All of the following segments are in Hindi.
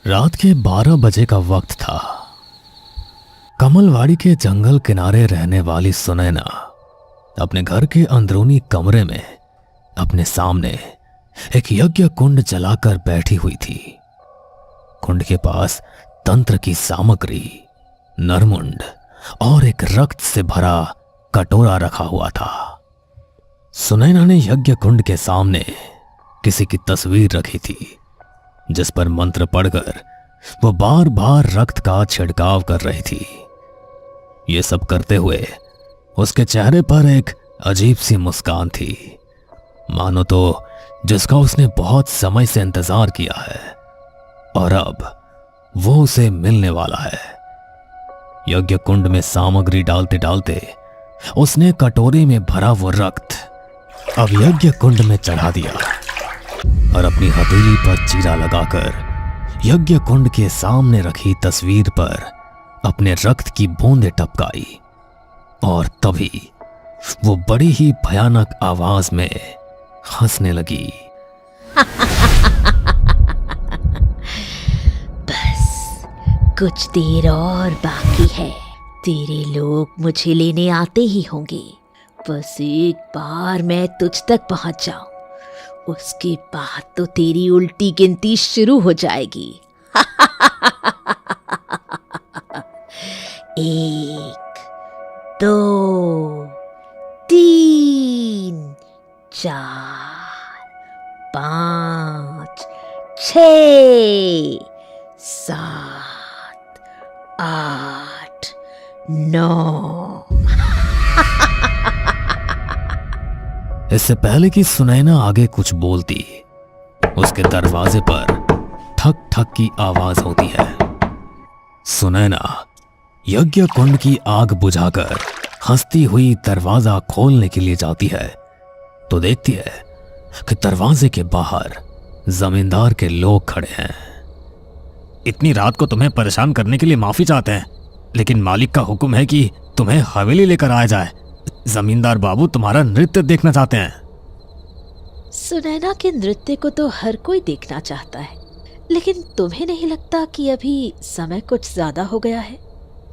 रात के 12 बजे का वक्त था। कमलवाड़ी के जंगल किनारे रहने वाली सुनैना अपने घर के अंदरूनी कमरे में अपने सामने एक यज्ञ कुंड जलाकर बैठी हुई थी। कुंड के पास तंत्र की सामग्री, नरमुंड और एक रक्त से भरा कटोरा रखा हुआ था। सुनैना ने यज्ञ कुंड के सामने किसी की तस्वीर रखी थी, जिस पर मंत्र पढ़कर वो बार बार रक्त का छिड़काव कर रही थी। ये सब करते हुए उसके चेहरे पर एक अजीब सी मुस्कान थी, मानो तो जिसका उसने बहुत समय से इंतजार किया है और अब वो उसे मिलने वाला है। यज्ञ कुंड में सामग्री डालते डालते उसने कटोरे में भरा वो रक्त अब यज्ञ कुंड में चढ़ा दिया और अपनी हथेली पर चीरा लगाकर यज्ञ कुंड के सामने रखी तस्वीर पर अपने रक्त की बूंदें टपकाई। और तभी वो बड़ी ही भयानक आवाज में हंसने लगी। बस कुछ देर और बाकी है, तेरे लोग मुझे लेने आते ही होंगे। बस एक बार मैं तुझ तक पहुंच जाऊं, उसके बाद तो तेरी उल्टी गिनती शुरू हो जाएगी। 1 2 3 4 5 6 7 8 9। इससे पहले कि सुनैना आगे कुछ बोलती, उसके दरवाजे पर ठक ठक की आवाज होती है। सुनैना यज्ञ कुंड की आग बुझाकर हंसती हुई दरवाजा खोलने के लिए जाती है तो देखती है कि दरवाजे के बाहर जमींदार के लोग खड़े हैं। इतनी रात को तुम्हें परेशान करने के लिए माफी चाहते हैं, लेकिन मालिक का हुक्म है कि तुम्हें हवेली लेकर आया जाए। जमींदार बाबू तुम्हारा नृत्य देखना चाहते हैं। सुनैना के नृत्य को तो हर कोई देखना चाहता है, लेकिन तुम्हें नहीं लगता कि अभी समय कुछ ज्यादा हो गया है?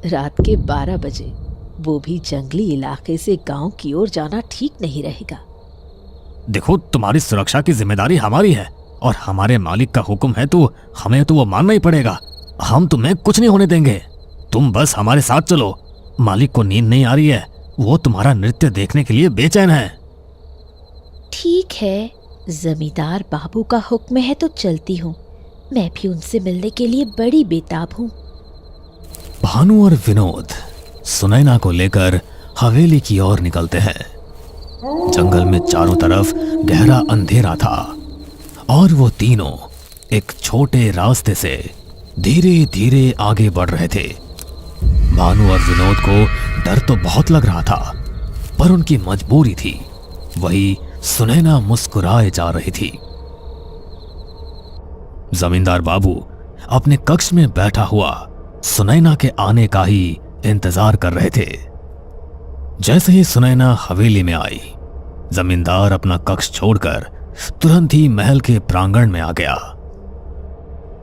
रात के 12 बजे, वो भी जंगली इलाके से गांव की ओर जाना ठीक नहीं रहेगा। देखो, तुम्हारी सुरक्षा की जिम्मेदारी हमारी है और हमारे मालिक का हुक्म है तो हमें तो वो मानना ही पड़ेगा। हम तुम्हें कुछ नहीं होने देंगे, तुम बस हमारे साथ चलो। मालिक को नींद नहीं आ रही है, वो तुम्हारा नृत्य देखने के लिए बेचैन है। ठीक है, जमींदार बाबू का हुक्म है तो चलती हूँ। मैं भी उनसे मिलने के लिए बड़ी बेताब हूँ। भानु और विनोद सुनैना को लेकर हवेली की ओर निकलते हैं। जंगल में चारों तरफ गहरा अंधेरा था और वो तीनों एक छोटे रास्ते से धीरे धीरे आगे बढ़ रहे थे। भानु और विनोद को डर तो बहुत लग रहा था, पर उनकी मजबूरी थी। वही सुनैना मुस्कुराए जा रही थी। जमींदार बाबू अपने कक्ष में बैठा हुआ सुनैना के आने का ही इंतजार कर रहे थे। जैसे ही सुनैना हवेली में आई, जमींदार अपना कक्ष छोड़कर तुरंत ही महल के प्रांगण में आ गया।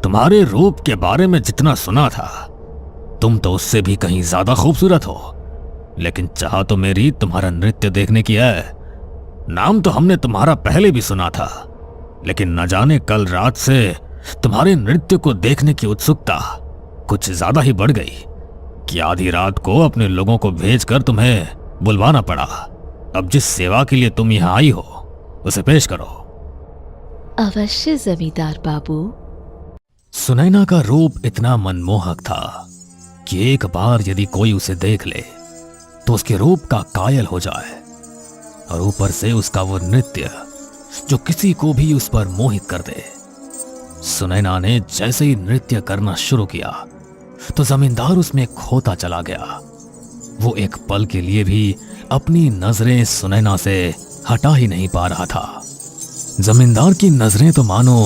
तुम्हारे रूप के बारे में जितना सुना था, तुम तो उससे भी कहीं ज्यादा खूबसूरत हो, लेकिन चाह तो मेरी तुम्हारा नृत्य देखने की है। नाम तो हमने तुम्हारा पहले भी सुना था, लेकिन न जाने कल रात से तुम्हारे नृत्य को देखने की उत्सुकता कुछ ज्यादा ही बढ़ गई कि आधी रात को अपने लोगों को भेजकर तुम्हें बुलवाना पड़ा। अब जिस सेवा के लिए तुम यहाँ आई हो, उसे पेश करो। अवश्य जमींदार बाबू। सुनैना का रूप इतना मनमोहक था कि एक बार यदि कोई उसे देख ले तो उसके रूप का कायल हो जाए, और ऊपर से उसका वो नृत्य जो किसी को भी उस पर मोहित कर दे। सुनैना ने जैसे ही नृत्य करना शुरू किया तो जमींदार उसमें खोता चला गया। वो एक पल के लिए भी अपनी नजरें सुनैना से हटा ही नहीं पा रहा था। जमींदार की नजरें तो मानो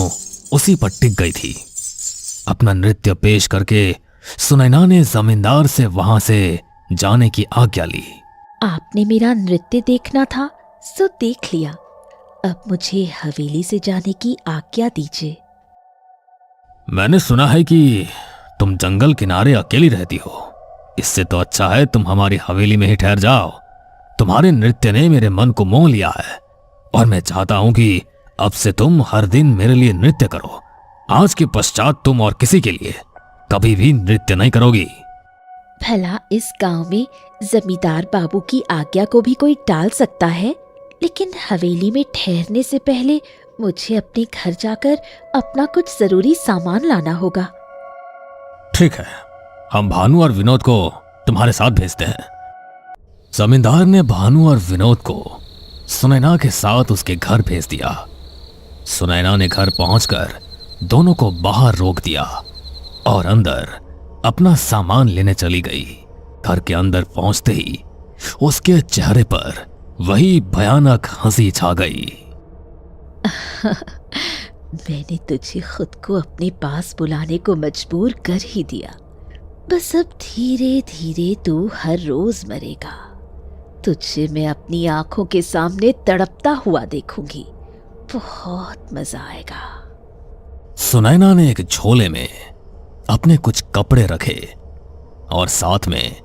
उसी पर टिक गई थी। अपना नृत्य पेश करके सुनैना ने जमींदार से वहां से जाने की आज्ञा ली। आपने मेरा नृत्य देखना था सो देख लिया, अब मुझे हवेली से जाने की आज्ञा दीजिए। मैंने सुना है कि तुम जंगल किनारे अकेली रहती हो। इससे तो अच्छा है तुम हमारी हवेली में ही ठहर जाओ। तुम्हारे नृत्य ने मेरे मन को मोह लिया है और मैं चाहता हूं कि अब से तुम हर दिन मेरे लिए नृत्य करो। आज के पश्चात तुम और किसी के लिए कभी भी नृत्य नहीं करोगी। भला इस गांव में जमींदार बाबू की आज्ञा को भी कोई टाल सकता है? लेकिन हवेली में ठहरने से पहले मुझे अपने घर जाकर अपना कुछ जरूरी सामान लाना होगा। ठीक है, हम भानु और विनोद को तुम्हारे साथ भेजते हैं। जमींदार ने भानु और विनोद को सुनैना के साथ उसके घर भेज दिया। सुनैना ने घर पहुंचकर दोनों को बाहर रोक दिया और अंदर अपना सामान लेने चली गई। घर के अंदर पहुंचते ही उसके चेहरे पर वही भयानक हंसी छा गई। मैंने तुझे खुद को अपने पास बुलाने को मजबूर कर ही दिया। बस अब धीरे धीरे तू हर रोज मरेगा। तुझे मैं अपनी आंखों के सामने तड़पता हुआ देखूंगी। बहुत मजा आएगा। सुनैना ने एक झोले में अपने कुछ कपड़े रखे और साथ में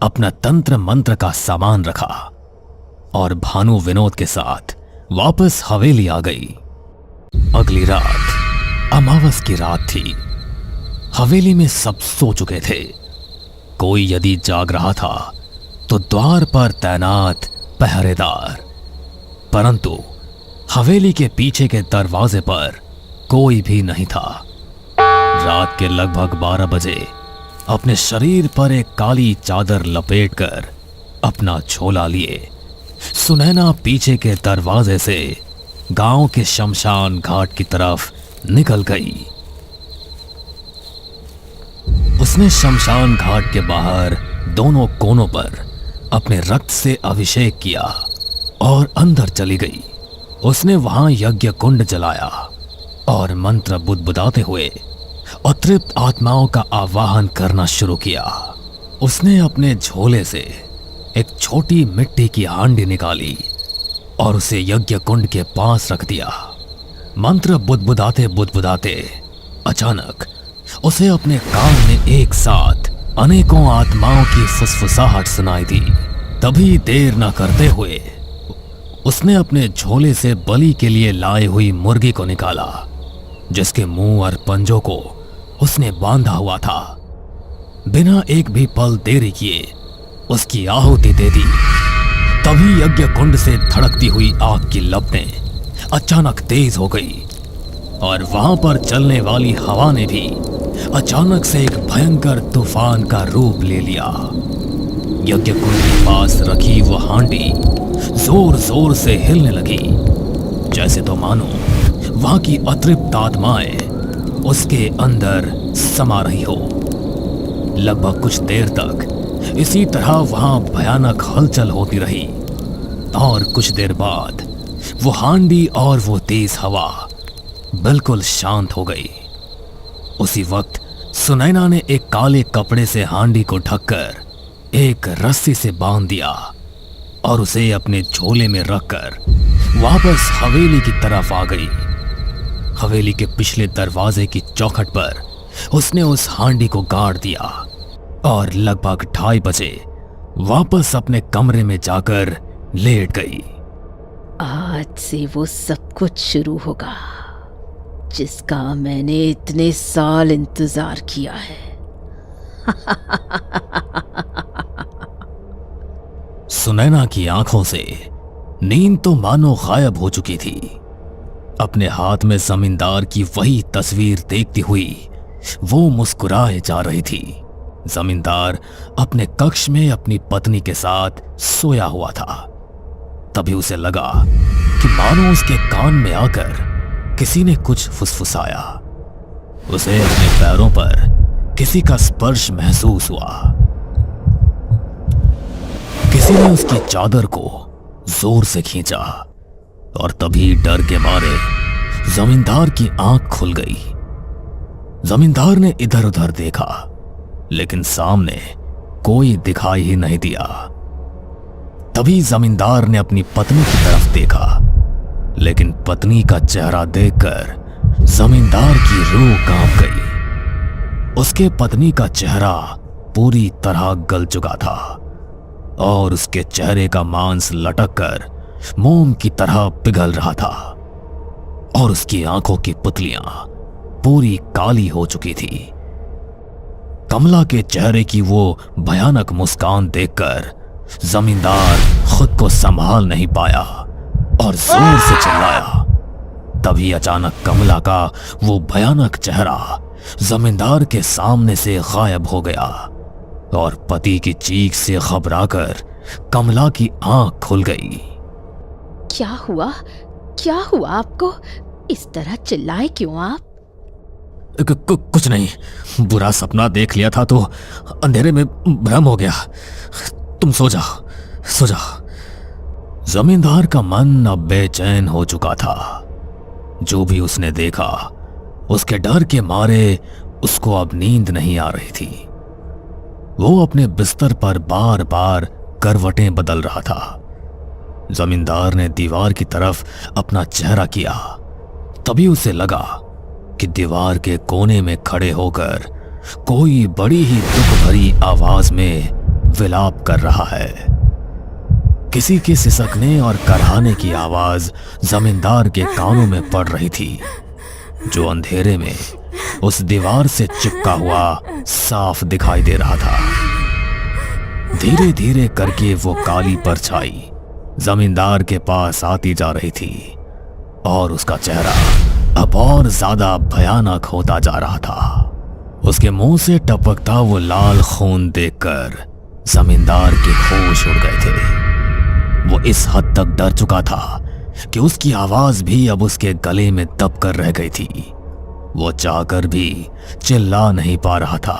अपना तंत्र मंत्र का सामान रखा और भानु विनोद के साथ वापस हवेली आ गई। अगली रात अमावस की रात थी। हवेली में सब सो चुके थे। कोई यदि जाग रहा था तो द्वार पर तैनात पहरेदार, परंतु हवेली के पीछे के दरवाजे पर कोई भी नहीं था। रात के लगभग 12 बजे अपने शरीर पर एक काली चादर लपेटकर अपना झोला लिए सुनैना पीछे के दरवाजे से गांव के शमशान घाट की तरफ निकल गई। उसने शमशान घाट के बाहर दोनों कोनों पर अपने रक्त से अभिषेक किया और अंदर चली गई। उसने वहां यज्ञ कुंड जलाया और मंत्र बुदबुदाते हुए अतृप्त आत्माओं का आवाहन करना शुरू किया। उसने अपने झोले से एक छोटी मिट्टी की हांडी निकाली और उसे यज्ञ कुंड के पास रख दिया। मंत्र बुदबुदाते बुदबुदाते अचानक उसे अपने कान में एक साथ अनेकों आत्माओं की फुसफुसाहट सुनाई दी। तभी देर न करते हुए उसने अपने झोले से बलि के लिए लाई हुई मुर्गी को निकाला, जिसके मुंह और पंजों को उसने बांधा हुआ था। बिना एक भी पल देरी किए उसकी आहुति दे दी। तभी यज्ञ कुंड से धड़कती हुई आग की लपटें अचानक तेज हो गई और वहां पर चलने वाली हवा ने भी अचानक से एक भयंकर तूफान का रूप ले लिया। यज्ञ कुंड के पास रखी वह हांडी जोर जोर से हिलने लगी, जैसे तो मानो वहां की अतृप्त आत्माएं उसके अंदर समा रही हो। लगभग कुछ देर तक इसी तरह वहां भयानक हलचल होती रही और कुछ देर बाद वो हांडी और वो तेज हवा बिल्कुल शांत हो गई। उसी वक्त सुनैना ने एक काले कपड़े से हांडी को ढककर एक रस्सी से बांध दिया और उसे अपने झोले में रखकर वापस हवेली की तरफ आ गई। हवेली के पिछले दरवाजे की चौखट पर उसने उस हांडी को गाड़ दिया और लगभग 2:30 बजे वापस अपने कमरे में जाकर लेट गई। आज से वो सब कुछ शुरू होगा जिसका मैंने इतने साल इंतजार किया है। सुनैना की आंखों से नींद तो मानो गायब हो चुकी थी। अपने हाथ में जमींदार की वही तस्वीर देखती हुई वो मुस्कुराए जा रही थी। जमींदार अपने कक्ष में अपनी पत्नी के साथ सोया हुआ था। तभी उसे लगा कि मानो उसके कान में आकर किसी ने कुछ फुसफुसाया। उसे अपने पैरों पर किसी का स्पर्श महसूस हुआ। किसी ने उसकी चादर को जोर से खींचा और तभी डर के मारे जमींदार की आंख खुल गई। जमींदार ने इधर उधर देखा, लेकिन सामने कोई दिखाई ही नहीं दिया। तभी जमींदार ने अपनी पत्नी की तरफ देखा, लेकिन पत्नी का चेहरा देखकर जमींदार की रूह कांप गई। उसके पत्नी का चेहरा पूरी तरह गल चुका था और उसके चेहरे का मांस लटक कर मोम की तरह पिघल रहा था और उसकी आंखों की पुतलियां पूरी काली हो चुकी थी। कमला के चेहरे की वो भयानक मुस्कान देखकर जमींदार खुद को संभाल नहीं पाया और जोर से चिल्लाया। तभी अचानक कमला का वो भयानक चेहरा जमींदार के सामने से गायब हो गया और पति की चीख से घबराकर कमला की आंख खुल गई। क्या हुआ? क्या हुआ आपको? इस तरह चिल्लाए क्यों आप? कुछ नहीं, बुरा सपना देख लिया था तो अंधेरे में भ्रम हो गया। तुम सो जाओ, सो जाओ। जमींदार का मन अब बेचैन हो चुका था। जो भी उसने देखा उसके डर के मारे उसको अब नींद नहीं आ रही थी। वो अपने बिस्तर पर बार बार करवटें बदल रहा था। जमींदार ने दीवार की तरफ अपना चेहरा किया। तभी उसे लगा कि दीवार के कोने में खड़े होकर कोई बड़ी ही दुख भरी आवाज में विलाप कर रहा है। किसी के सिसकने और करहाने की आवाज जमींदार के कानों में पड़ रही थी, जो अंधेरे में उस दीवार से चिपका हुआ साफ दिखाई दे रहा था। धीरे धीरे करके वो काली परछाई जमींदार के पास आती जा रही थी और उसका चेहरा अब और ज्यादा भयानक होता जा रहा था। उसके मुंह से टपकता वो लाल खून देखकर जमींदार के होश उड़ गए थे। वो इस हद तक डर चुका था कि उसकी आवाज भी अब उसके गले में दब कर रह गई थी। वो चाहकर भी चिल्ला नहीं पा रहा था।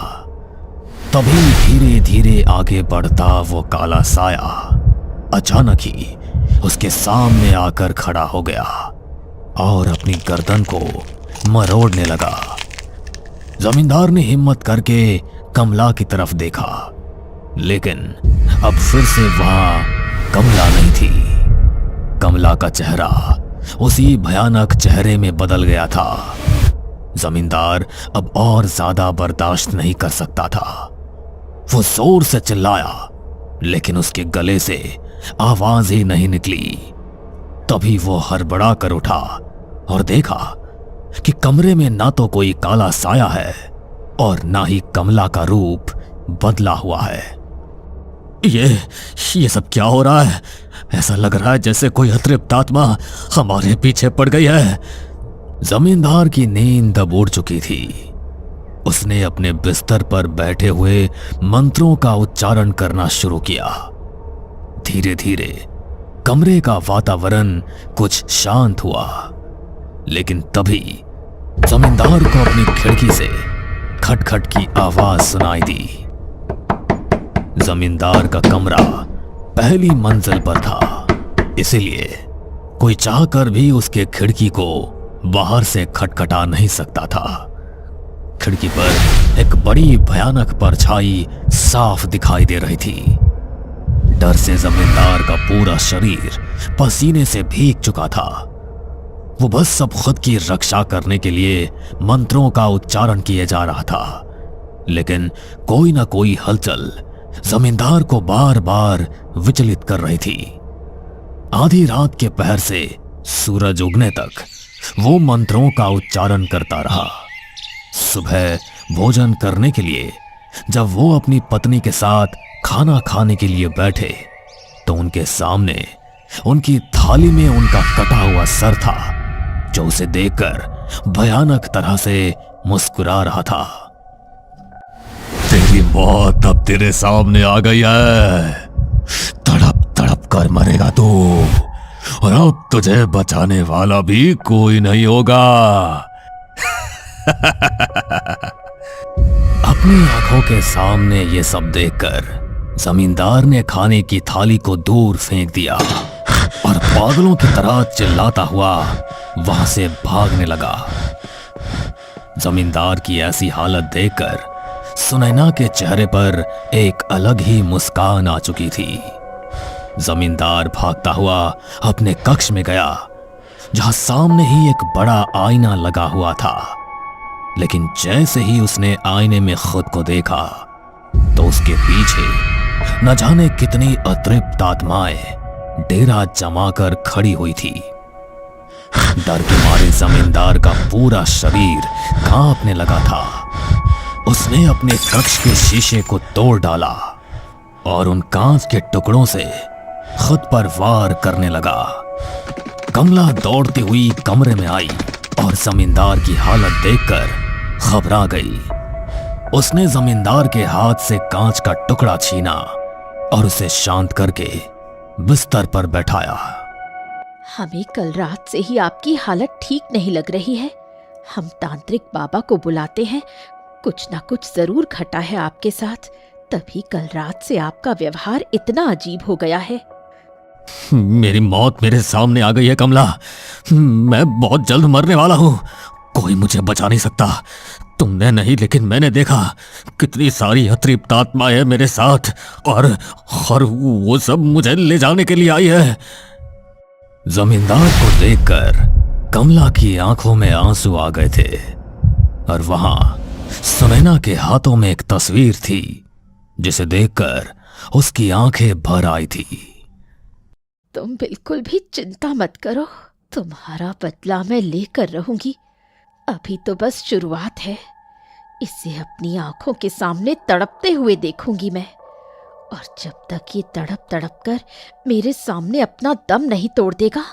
तभी धीरे धीरे आगे बढ़ता वो काला साया अचानक ही उसके सामने आकर खड़ा हो गया और अपनी गर्दन को मरोड़ने लगा। जमींदार ने हिम्मत करके कमला की तरफ देखा, लेकिन अब फिर से वहां कमला नहीं थी। कमला का चेहरा उसी भयानक चेहरे में बदल गया था। जमींदार अब और ज्यादा बर्दाश्त नहीं कर सकता था। वो जोर से चिल्लाया, लेकिन उसके गले से आवाज ही नहीं निकली। तभी वो हड़बड़ा कर उठा और देखा कि कमरे में ना तो कोई काला साया है और ना ही कमला का रूप बदला हुआ है। ये सब क्या हो रहा है? ऐसा लग रहा है जैसे कोई अतृप्त आत्मा हमारे पीछे पड़ गई है। जमींदार की नींद अब उड़ चुकी थी। उसने अपने बिस्तर पर बैठे हुए मंत्रों का उच्चारण करना शुरू किया। धीरे धीरे कमरे का वातावरण कुछ शांत हुआ, लेकिन तभी जमींदार को अपनी खिड़की से खटखट की आवाज सुनाई दी। जमींदार का कमरा पहली मंजिल पर था, इसलिए कोई चाहकर भी उसके खिड़की को बाहर से खटखटा नहीं सकता था। खिड़की पर एक बड़ी भयानक परछाई साफ दिखाई दे रही थी। डर से जमींदार का पूरा शरीर पसीने से भीग चुका था। वो बस सब खुद की रक्षा करने के लिए मंत्रों का उच्चारण किए जा रहा था, लेकिन कोई ना कोई हलचल जमींदार को बार बार विचलित कर रही थी। आधी रात के पहर से सूरज उगने तक वो मंत्रों का उच्चारण करता रहा। सुबह भोजन करने के लिए जब वो अपनी पत्नी के साथ खाना खाने के लिए बैठे तो उनके सामने उनकी थाली में उनका कटा हुआ सर था, जो उसे देखकर भयानक तरह से मुस्कुरा रहा था। तेरी मौत अब तेरे सामने आ गई है। तड़प तड़प कर मरेगा तू, और अब तुझे बचाने वाला भी कोई नहीं होगा। अपनी आंखों के सामने ये सब देखकर जमींदार ने खाने की थाली को दूर फेंक दिया और पागलों की तरह चिल्लाता हुआ वहां से भागने लगा। जमींदार की ऐसी हालत देखकर सुनैना के चेहरे पर एक अलग ही मुस्कान आ चुकी थी। जमींदार भागता हुआ अपने कक्ष में गया, जहां सामने ही एक बड़ा आईना लगा हुआ था। लेकिन जैसे ही उसने आईने में खुद को देखा तो उसके पीछे न जाने कितनी अतृप्त आत्माएं डेरा जमाकर खड़ी हुई थी। डर के मारे जमींदार का पूरा शरीर कांपने लगा था। उसने अपने कक्ष के शीशे को तोड़ डाला और उन कांच के टुकड़ों से खुद पर वार करने लगा। कमला दौड़ती हुई कमरे में आई और जमींदार की हालत देखकर घबरा गई। उसने जमींदार के हाथ से कांच का टुकड़ा छीना और उसे शांत करके बिस्तर पर बैठाया। हमें कल रात से ही आपकी हालत ठीक नहीं लग रही है। हम तांत्रिक बाबा को बुलाते हैं, कुछ ना कुछ जरूर घटा है आपके साथ, तभी कल रात से आपका व्यवहार इतना अजीब हो गया है। मेरी मौत मेरे सामने आ गई है कमला। मैं बहुत जल्द मरने वाला हूँ। कोई मुझे बचा नहीं सकता। तुमने नहीं, लेकिन मैंने देखा कितनी सारी अतृप्त आत्माएं है मेरे साथ, और वो सब मुझे ले जाने के लिए आई है। जमींदार को देखकर कमला की आंखों में आंसू आ गए थे और वहां सुनैना के हाथों में एक तस्वीर थी जिसे देखकर उसकी आंखें भर आई थी। तुम बिल्कुल भी चिंता मत करो, तुम्हारा बदला मैं लेकर रहूंगी। अभी तो बस शुरुआत है। इसे अपनी आंखों के सामने तड़पते हुए देखूंगी मैं, और जब तक ये तड़प तड़प कर मेरे सामने अपना दम नहीं तोड़ देगा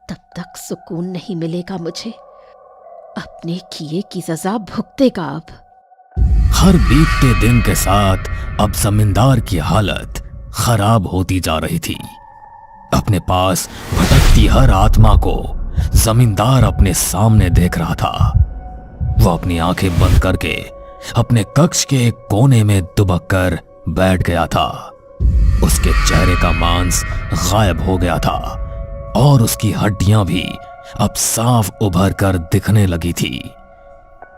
तब तक सुकून नहीं मिलेगा मुझे। अपने किए की सजा भुगतेगा अब। हर बीतते दिन के साथ अब जमींदार की हालत खराब होती जा रही थी। अपने पास भटकती हर आत्मा को जमींदार अपने सामने देख रहा था। वो अपनी आंखें बंद करके अपने कक्ष के एक कोने में दुबक कर बैठ गया था। उसके चेहरे का मांस गायब हो गया था और उसकी हड्डियां भी अब साफ उभर कर दिखने लगी थी।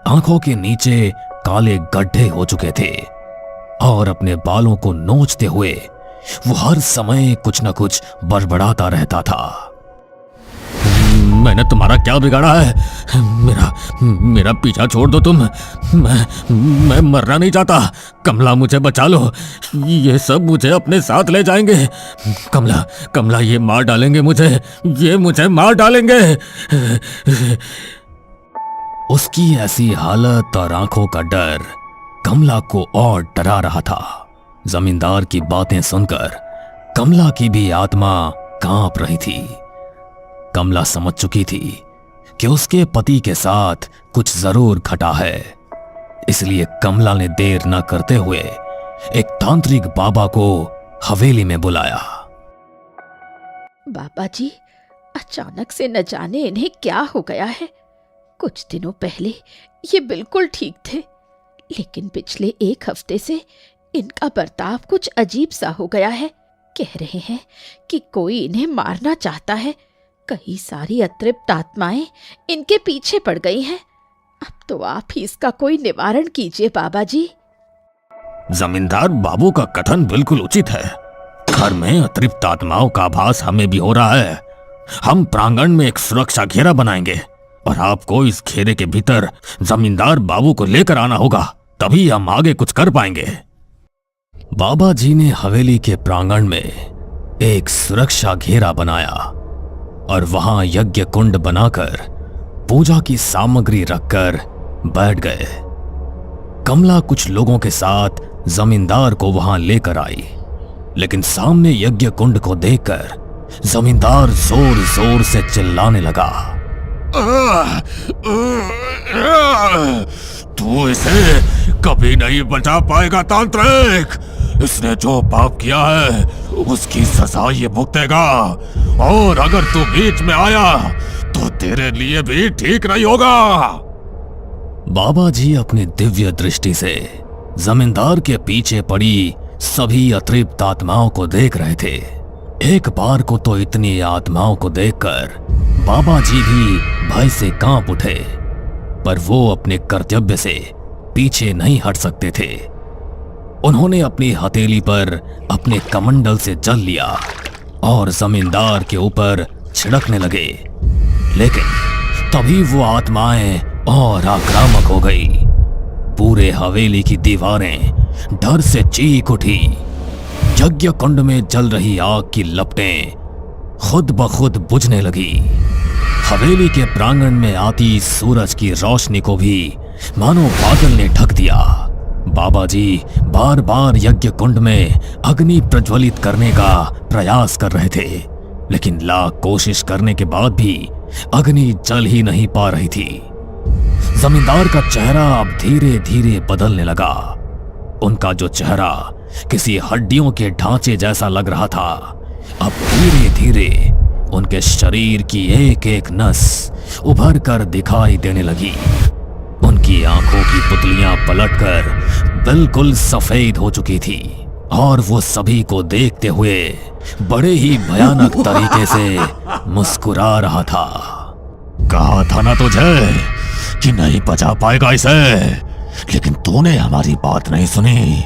आंखों के नीचे काले गड्ढे हो चुके थे और अपने बालों को नोचते हुए वो हर समय कुछ न कुछ बड़बड़ाता रहता था। मैंने तुम्हारा क्या बिगाड़ा है? मेरा पीछा छोड़ दो तुम। मैं मरना नहीं चाहता। कमला मुझे बचा लो। ये सब मुझे अपने साथ ले जाएंगे। कमला ये मार डालेंगे मुझे। ये मुझे मार डालेंगे। उसकी ऐसी हालत और आंखों का डर कमला को और डरा रहा था। जमींदार की बातें सुनकर कमला की भी आत्मा कांप रही थी। कमला समझ चुकी थी कि उसके पति के साथ कुछ जरूर घटा है, इसलिए कमला ने देर न करते हुए एक तांत्रिक बाबा को हवेली में बुलाया। बाबा जी, अचानक से न जाने इन्हें क्या हो गया है। कुछ दिनों पहले ये बिल्कुल ठीक थे, लेकिन पिछले एक हफ्ते से इनका बर्ताव कुछ अजीब सा हो गया है। कह रहे हैं कि कोई इन्हें मारना चाहता है। कई सारी अतृप्त आत्माएं इनके पीछे पड़ गई हैं। अब तो आप ही इसका कोई निवारण कीजिए बाबा जी। जमींदार बाबू का कथन बिल्कुल उचित है। घर में अतृप्त आत्माओं का आभास हमें भी हो रहा है। हम प्रांगण में एक सुरक्षा घेरा बनाएंगे और आपको इस घेरे के भीतर जमींदार बाबू को लेकर आना होगा, तभी हम आगे कुछ कर पाएंगे। बाबा जी ने हवेली के प्रांगण में एक सुरक्षा घेरा बनाया और वहां यज्ञ कुंड बनाकर पूजा की सामग्री रखकर बैठ गए। कमला कुछ लोगों के साथ जमींदार को वहां लेकर आई, लेकिन सामने यज्ञ कुंड को देखकर जमींदार जोर जोर से चिल्लाने लगा। तू इसे कभी नहीं बचा पाएगा तांत्रिक। इसने जो पाप किया है उसकी सजा ये भुगतेगा, और अगर तू बीच में आया तो तेरे लिए भी ठीक नहीं होगा। बाबा जी अपनी दिव्य दृष्टि से जमींदार के पीछे पड़ी सभी अतृप्त आत्माओं को देख रहे थे। एक बार को तो इतनी आत्माओं को देखकर बाबा जी भी भय से कांप उठे, पर वो अपने कर्तव्य से पीछे नहीं हट सकते थे। उन्होंने अपनी हथेली पर अपने कमंडल से जल लिया और जमींदार के ऊपर छिड़कने लगे, लेकिन तभी वो आत्माएं और आक्रामक हो गई। पूरे हवेली की दीवारें डर से चीख उठी। यज्ञ कुंड में जल रही आग की लपटें खुद ब खुद बुझने लगी। हवेली के प्रांगण में आती सूरज की रोशनी को भी मानो बादल ने ढक दिया। बाबा जी बार बार यज्ञ कुंड में अग्नि प्रज्वलित करने का प्रयास कर रहे थे, लेकिन लाख कोशिश करने के बाद भी अग्नि जल ही नहीं पा रही थी। जमींदार का चेहरा अब धीरे धीरे बदलने लगा। उनका जो चेहरा किसी हड्डियों के ढांचे जैसा लग रहा था, अब धीरे धीरे उनके शरीर की एक एक नस उभर कर दिखाई देने लगी। उनकी आंखों की पुतलियां पलटकर बिल्कुल सफेद हो चुकी थी और वो सभी को देखते हुए बड़े ही भयानक तरीके से मुस्कुरा रहा था। कहा था ना तुझे कि नहीं बचा पाएगा इसे, लेकिन तूने हमारी बात नहीं सुनी।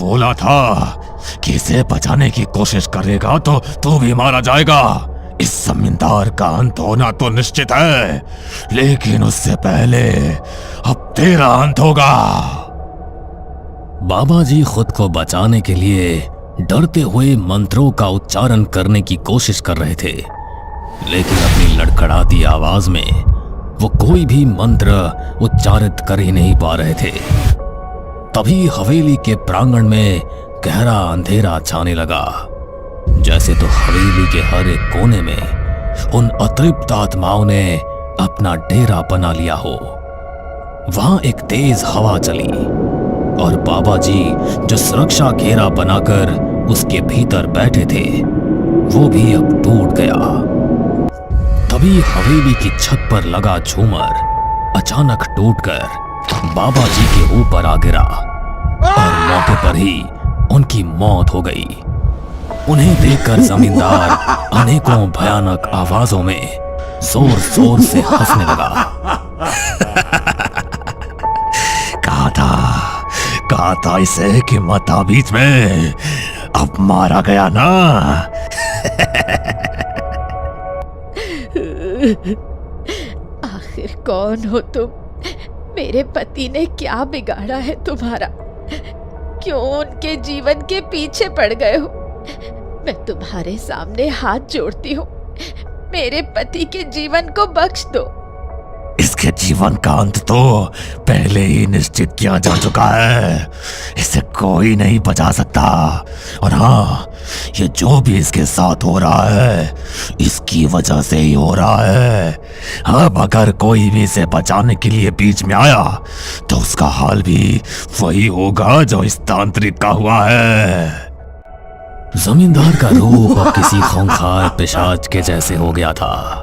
बोला था कि इसे बचाने की कोशिश करेगा तो तू भी मारा जाएगा। इस जमींदार का अंत होना तो निश्चित है, लेकिन उससे पहले अब तेरा अंत होगा। बाबा जी खुद को बचाने के लिए डरते हुए मंत्रों का उच्चारण करने की कोशिश कर रहे थे, लेकिन अपनी लड़खड़ाती आवाज में वो कोई भी मंत्र उच्चारित कर ही नहीं पा रहे थे। तभी हवेली के प्रांगण में गहरा अंधेरा छाने लगा, जैसे तो हवेली के हर एक कोने में उन अतृप्त आत्माओं ने अपना डेरा बना लिया हो। वहां एक तेज हवा चली और बाबा जी जो सुरक्षा घेरा बनाकर उसके भीतर बैठे थे, वो भी अब टूट गया। तभी हवेली की छत पर लगा झूमर अचानक टूटकर बाबा जी के ऊपर आ गिरा और मौके पर ही उनकी मौत हो गई। उन्हें देखकर जमींदार अनेकों भयानक आवाजों में जोर जोर से हंसने लगा। कहा था इसे कि मत आ बीच में, अब मारा गया ना। आखिर कौन हो तुम? मेरे पति ने क्या बिगाड़ा है तुम्हारा? क्यों उनके जीवन के पीछे पड़ गए हो? मैं तुम्हारे सामने हाथ जोड़ती हूँ, मेरे पति के जीवन को बख्श दो। इसके जीवन का अंत तो पहले ही निश्चित किया जा चुका है। इसे कोई नहीं बचा सकता। और हाँ, ये जो भी इसके साथ हो रहा है, इसकी वजह से ही हो रहा है। अब अगर कोई भी इसे बचाने के लिए बीच में आया तो उसका हाल भी वही होगा जो इस तांत्रिक का हुआ है। जमींदार का रूप अब किसी खूंखार पिशाच के जैसे हो गया था।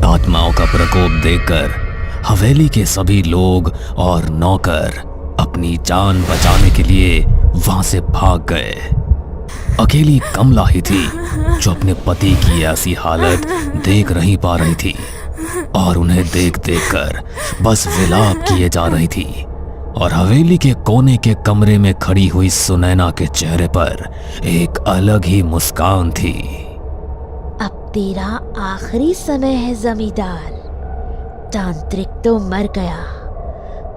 आत्माओं का प्रकोप देखकर हवेली के सभी लोग और नौकर अपनी जान बचाने के लिए वहां से भाग गए। अकेली कमला ही थी जो अपने पति की ऐसी हालत देख नहीं पा रही थी और उन्हें देख देख कर बस विलाप किए जा रही थी। और हवेली के कोने के कमरे में खड़ी हुई सुनैना के चेहरे पर एक अलग ही मुस्कान थी। अब तेरा आखिरी समय है जमींदार। तांत्रिक तो मर गया,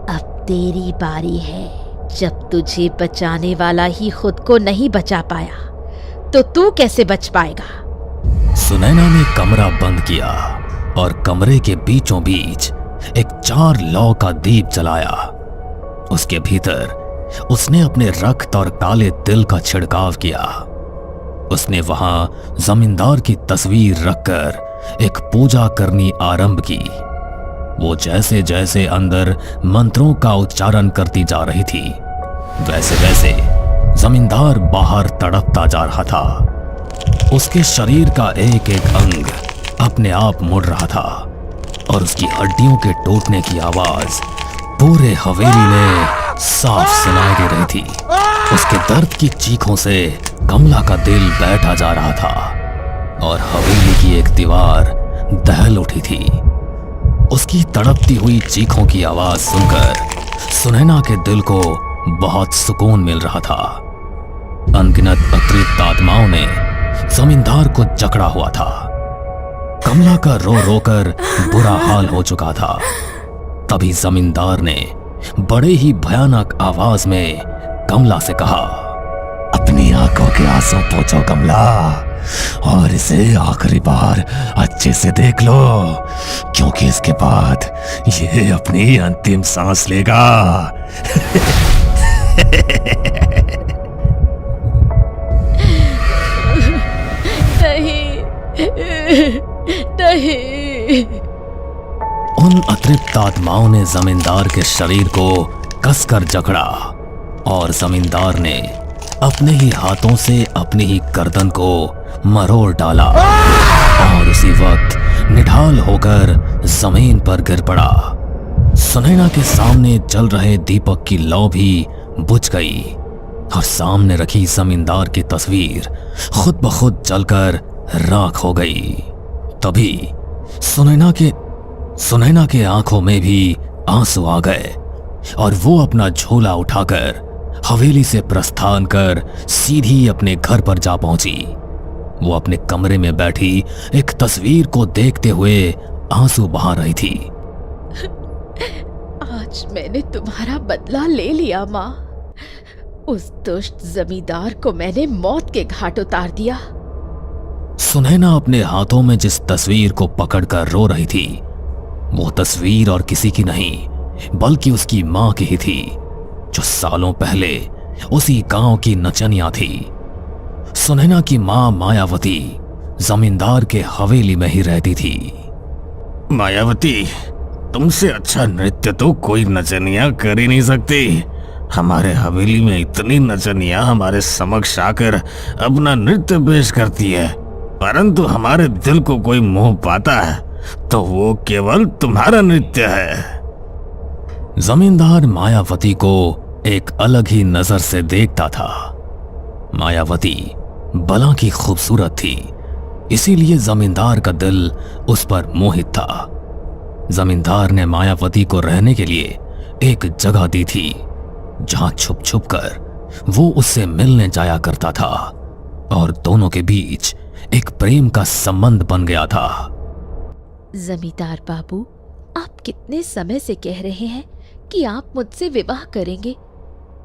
अब तेरी बारी है। जब तुझे बचाने वाला ही खुद को नहीं बचा पाया तो तू कैसे बच पाएगा? सुनैना ने कमरा बंद किया और कमरे के बीचों बीच एक 4 लौ का दीप जलाया। उसके भीतर उसने अपने रक्त और काले तिल का छिड़काव किया। उसने वहां जमींदार की तस्वीर रखकर एक पूजा करनी आरंभ की। वो जैसे जैसे अंदर मंत्रों का उच्चारण करती जा रही थी, वैसे वैसे जमींदार बाहर तड़पता जा रहा था। उसके शरीर का एक एक अंग अपने आप मुड़ रहा था और उसकी हड्डियों के टूटने की आवाज पूरे हवेली में साफ सुनाई दे रही थी। उसके दर्द की चीखों से कमला का दिल बैठा जा रहा था और हवेली की एक दीवार दहल उठी थी। उसकी तड़पती हुई चीखों की आवाज सुनकर सुनैना के दिल को बहुत सुकून मिल रहा था। अनगिनत अतृप्त आत्माओं ने जमींदार को जकड़ा हुआ था। कमला का रो रो कर बुरा हाल हो चुका था। तभी जमींदार ने बड़े ही भयानक आवाज में कमला से कहा, अपनी आंखों के आंसू पोंछो कमला, और इसे आखिरी बार अच्छे से देख लो, क्योंकि इसके बाद ये अपनी अंतिम सांस लेगा। नहीं, नहीं। उन अतृप्त आत्माओं ने जमींदार के शरीर को कसकर जकड़ा और जमींदार ने अपने ही हाथों से अपनी ही गर्दन को मरोड़ डाला और उसी वक्त निढाल होकर जमीन पर गिर पड़ा। सुनैना के सामने जल रहे दीपक की लौ भी बुझ गई और सामने रखी जमींदार की तस्वीर खुद ब खुद जलकर राख हो गई। तभी सुनैना के आंखों में भी आंसू आ गए और वो अपना झोला उठाकर हवेली से प्रस्थान कर सीधी अपने घर पर जा पहुंची। वो अपने कमरे में बैठी एक तस्वीर को देखते हुए आंसू बहा रही थी। आज मैंने तुम्हारा बदला ले लिया माँ। उस दुष्ट जमींदार को मैंने मौत के घाट उतार दिया। सुनैना अपने हाथों में जिस तस्वीर को पकड़कर रो रही थी, वो तस्वीर और किसी की नहीं बल्कि उसकी मां की ही थी, जो सालों पहले उसी गांव की नचनिया थी। सुनैना की मां मायावती जमींदार के हवेली में ही रहती थी। मायावती, तुमसे अच्छा नृत्य तो कोई नचनिया कर ही नहीं सकती। हमारे हवेली में इतनी नचनिया हमारे समक्ष आकर अपना नृत्य पेश करती है, परंतु हमारे दिल को कोई मोह पाता है तो वो केवल तुम्हारा नृत्य है। जमींदार मायावती को एक अलग ही नजर से देखता था। मायावती भला की खूबसूरत थी, इसीलिए जमींदार का दिल उस पर मोहित था। जमींदार ने मायावती को रहने के लिए एक जगह दी थी, जहां छुप छुप कर वो उससे मिलने जाया करता था और दोनों के बीच एक प्रेम का संबंध बन गया था। जमींदार बाबू, आप कितने समय से कह रहे हैं कि आप मुझसे विवाह करेंगे,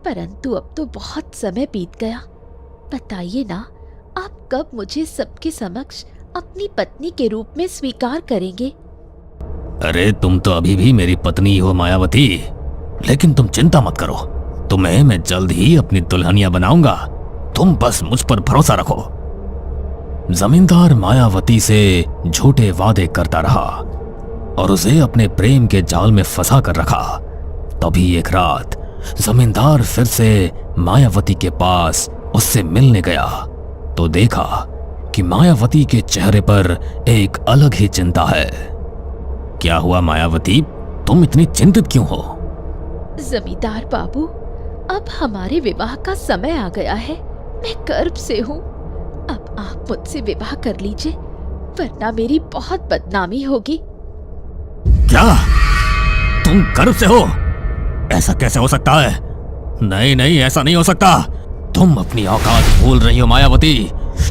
परंतु अब तो बहुत समय बीत गया। बताइए ना, आप कब मुझे सबके समक्ष अपनी पत्नी के रूप में स्वीकार करेंगे? अरे तुम तो अभी भी मेरी पत्नी हो मायावती, लेकिन तुम चिंता मत करो, तुम्हें मैं जल्द ही अपनी दुल्हनिया बनाऊंगा। तुम बस मुझ पर भरोसा रखो। जमींदार मायावती से झूठे वादे करता रहा और उसे अपने प्रेम के जाल में फंसा कर रखा। तभी एक रात जमींदार फिर से मायावती के पास उससे मिलने गया तो देखा कि मायावती के चेहरे पर एक अलग ही चिंता है। क्या हुआ मायावती, तुम इतनी चिंतित क्यों हो? जमींदार बाबू, अब हमारे विवाह का समय आ गया है। मैं गर्भ से हूँ। अब आप मुझसे विवाह कर लीजिए, वरना मेरी बहुत बदनामी होगी। क्या तुम गर्भ से हो? ऐसा कैसे हो सकता है? नहीं नहीं, ऐसा नहीं हो सकता। तुम अपनी औकात भूल रही हो मायावती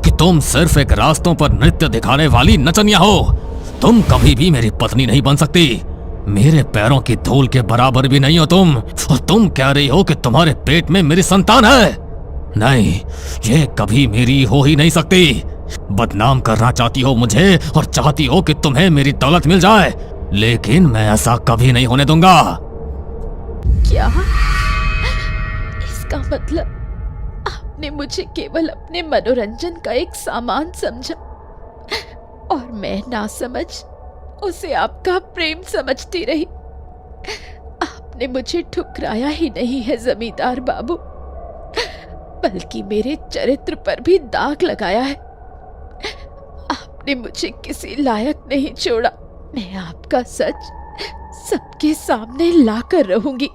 कि तुम सिर्फ एक रास्तों पर नृत्य दिखाने वाली नचनिया हो। तुम कभी भी मेरी पत्नी नहीं बन सकती। मेरे पैरों की धूल के बराबर भी नहीं हो तुम, और तुम कह रही हो कि तुम्हारे पेट में मेरी संतान है। नहीं, ये कभी मेरी हो ही नहीं सकती। बदनाम करना चाहती हो मुझे और चाहती हो कि तुम्हें मेरी दौलत मिल जाए, लेकिन मैं ऐसा कभी नहीं होने दूंगा। क्या? इसका मतलब आपने मुझे केवल अपने मनोरंजन का एक सामान समझा और मैं ना समझ उसे आपका प्रेम समझती रही। आपने मुझे ठुकराया ही नहीं है जमींदार बाबू, बल्कि मेरे चरित्र पर भी दाग लगाया है। आपने मुझे किसी लायक नहीं छोड़ा। मैं आपका सच सबके सामने लाकर रहूंगी।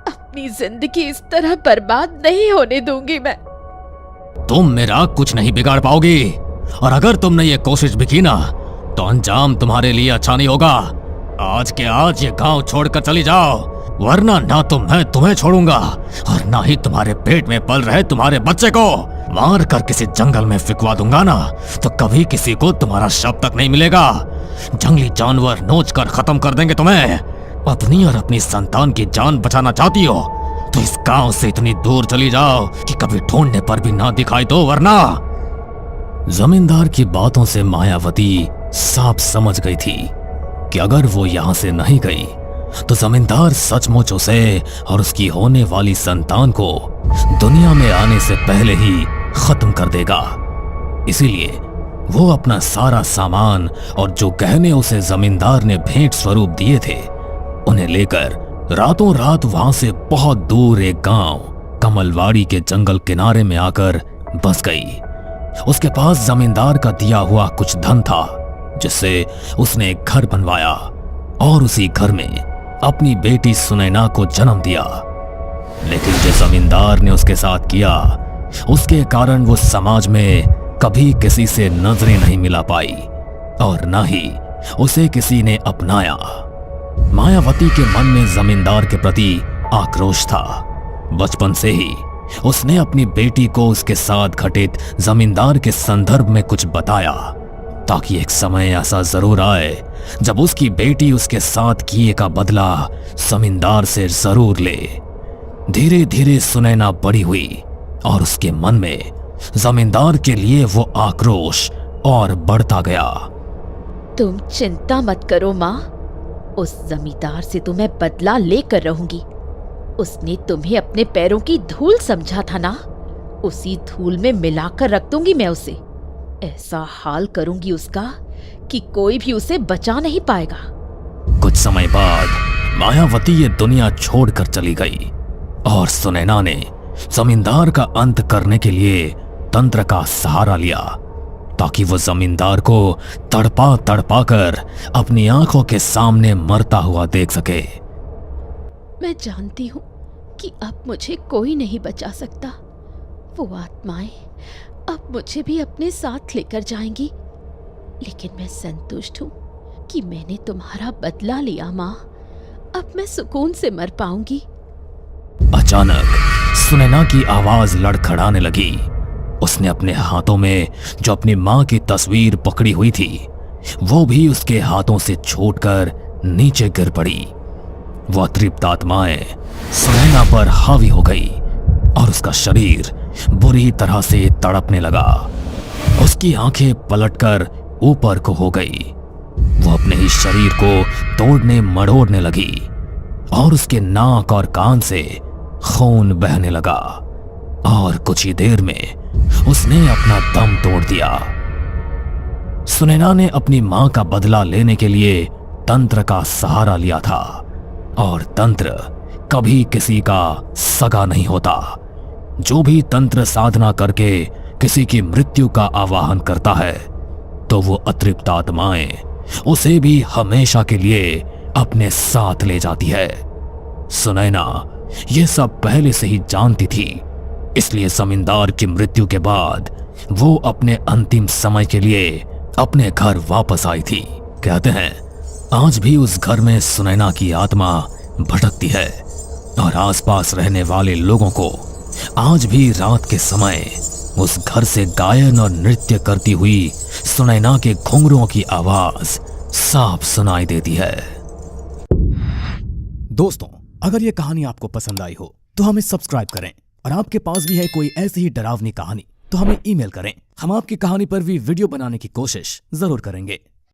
अपनी जिंदगी इस तरह बर्बाद नहीं होने दूंगी मैं। तुम मेरा कुछ नहीं बिगाड़ पाओगी, और अगर तुमने ये कोशिश भी की ना तो अंजाम तुम्हारे लिए अच्छा नहीं होगा। आज के आज ये गांव छोड़कर चली जाओ, वरना ना तो मैं तुम्हें छोड़ूंगा और ना ही तुम्हारे पेट में पल रहे तुम्हारे बच्चे को मार कर किसी जंगल में फिकवा दूंगा ना, तो कभी किसी को तुम्हारा शव तक नहीं मिलेगा। जंगली जानवर नोच कर खत्म कर देंगे तुम्हें। अपनी और अपनी संतान की जान बचाना चाहती हो तो इस गांव से इतनी दूर चली जाओ कि कभी ढूंढने पर भी ना दिखाई दो, वरना। जमींदार की बातों से मायावती साफ समझ गई थी कि अगर वो यहां से नहीं गई तो जमींदार सचमुच उसे और उसकी होने वाली संतान को दुनिया में आने से पहले ही खत्म कर देगा। इसीलिए वो अपना सारा सामान और जो गहने उसे जमींदार ने भेंट स्वरूप दिए थे उन्हें लेकर रातों रात वहां से बहुत दूर एक गांव कमलवाड़ी के जंगल किनारे में आकर बस गई। उसके पास जमींदार का दिया हुआ कुछ धन था जिससे उसने एक घर बनवाया और उसी घर में अपनी बेटी सुनैना को जन्म दिया। लेकिन जो जमींदार ने उसके साथ किया उसके कारण वो समाज में कभी किसी से नजरें नहीं मिला पाई और न ही उसे किसी ने अपनाया। मायावती के मन में जमींदार के प्रति आक्रोश था। बचपन से ही उसने अपनी बेटी को उसके साथ घटित जमींदार के संदर्भ में कुछ बताया ताकि एक समय ऐसा जरूर आए जब उसकी बेटी उसके साथ किए का बदला जमींदार से जरूर ले। धीरे धीरे सुनैना बड़ी हुई और उसके मन में जमींदार के लिए वो आक्रोश और बढ़ता गया। तुम चिंता मत करो माँ, उस जमींदार से तो मैं बदला लेकर रहूंगी। उसने तुम्हें अपने पैरों की धूल समझा था ना, उसी धूल में मिलाकर रख दूंगी मैं उसे। ऐसा हाल करूंगी उसका कि कोई भी उसे बचा नहीं पाएगा। कुछ समय बाद मायावती ये दुनिया छोड़कर चली गई और सुनैना ने जमींदार का अंत करने के लिए तंत्र का सहारा लिया ताकि वो जमींदार को तड़पा तड़पा कर अपनी आंखों के सामने मरता हुआ देख सके। मैं जानती हूँ कि अब मुझे कोई नहीं बचा सकता। वो आत्माएं अब मुझे भी अपने साथ लेकर जाएंगी, लेकिन मैं संतुष्ट हूँ कि मैंने तुम्हारा बदला लिया माँ। अब मैं सुकून से मर पाऊंगी। अचानक सुनैना की आवाज लड़खड़ाने लगी। उसने अपने हाथों में जो अपनी मां की तस्वीर पकड़ी हुई थी वो भी उसके हाथों से छूटकर नीचे गिर पड़ी। वो अतृप्त आत्माएं सुनैना पर हावी हो गई और उसका शरीर बुरी तरह से तड़पने लगा। उसकी आंखें पलटकर ऊपर को हो गई। वो अपने ही शरीर को तोड़ने मड़ोड़ने लगी और उसके नाक और कान से खून बहने लगा और कुछ ही देर में उसने अपना दम तोड़ दिया। सुनैना ने अपनी मां का बदला लेने के लिए तंत्र का सहारा लिया था और तंत्र कभी किसी का सगा नहीं होता। जो भी तंत्र साधना करके किसी की मृत्यु का आवाहन करता है तो वो अतृप्त आत्माएं उसे भी हमेशा के लिए अपने साथ ले जाती है। सुनैना ये सब पहले से ही जानती थी, इसलिए जमींदार की मृत्यु के बाद वो अपने अंतिम समय के लिए अपने घर वापस आई थी। कहते हैं आज भी उस घर में सुनैना की आत्मा भटकती है और आसपास रहने वाले लोगों को आज भी रात के समय उस घर से गायन और नृत्य करती हुई सुनैना के घुंघरुओं की आवाज साफ सुनाई देती है। दोस्तों, अगर ये कहानी आपको पसंद आई हो तो हमें सब्सक्राइब करें और आपके पास भी है कोई ऐसी ही डरावनी कहानी तो हमें ईमेल करें। हम आपकी कहानी पर भी वीडियो बनाने की कोशिश जरूर करेंगे।